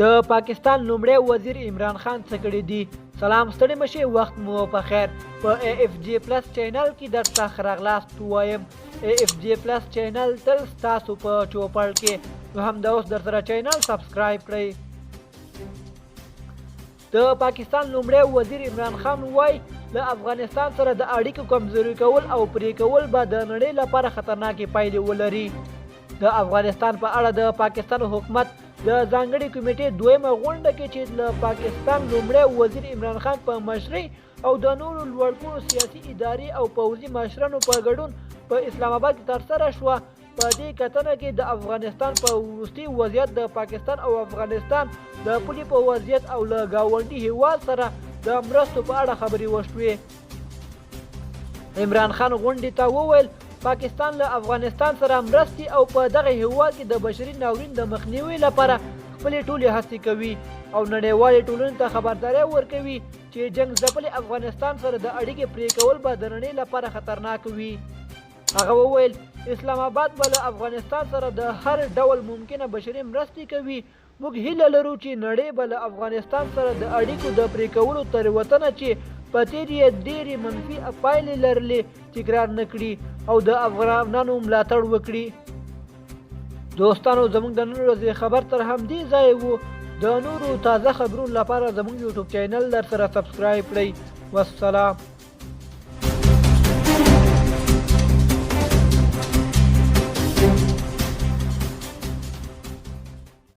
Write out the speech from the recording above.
د پاکستان لومړی وزیر عمران خان څه کړي دي؟ سلام ستړي مشي، وخت مو په خیر. په AFJ پلس چینل کې درته ښه راغلاست وایم. AFJ پلس چینل تل ستاسو په چوپړ کې، نو همدا اوس درسره چینل سبسکرایب کړئ. د پاکستان لومړی وزیر عمران خان وایي له افغانستان سره د اړیکو کمزوري کول او پرې کول به د نړۍ لپاره خطرناکې پایلې ولري. د افغانستان په اړه د پاکستان حکومت د ځانګړي کمیټې دویمه غونډه کې چې له پاکستان لومړی وزیر عمران خان په مشرۍ او د نورو لوړپوړو سیاسي ادارې او پوځي مشرانو په ګډون په اسلام آباد کې ترسره شوه. په دې کتنه کې د افغانستان په وروستي وضعیت، د پاکستان او افغانستان د پولې په وضعیت او له ګاونډي هیواد سره د مرستو په اړه خبرې وشوې. عمران خان غونډې ته وویل پاکستان له افغانستان سره مرستې او په دغه هیواد کې د بشري ناورین د مخنیوي لپاره خپلې ټولې هڅې کوي او نړیوالې ټولنې ته خبرداری ورکوي چې جنګ ځپلي افغانستان سره د اړیکې پرې کول به د نړۍ لپاره خطرناک وي. هغه وویل اسلام آباد به له افغانستان سره د هر ډول ممکنه بشري مرستې کوي. موږ هیله لرو چې نړۍ به له افغانستان سره د اړیکو د پرې کولو تېروتنه چې په تېر یې ډېرې منفي پایلې لرلې تکرار نه کړي او د افغانانو ملاتړ وکړي. دوستانو، زموږ د نن ورځې خبر تر همدې ځایه وو. د نورو تازه خبرونو لپاره زموږ یوټیوب چینل در سره سبسکرایب کړئ. والسلام.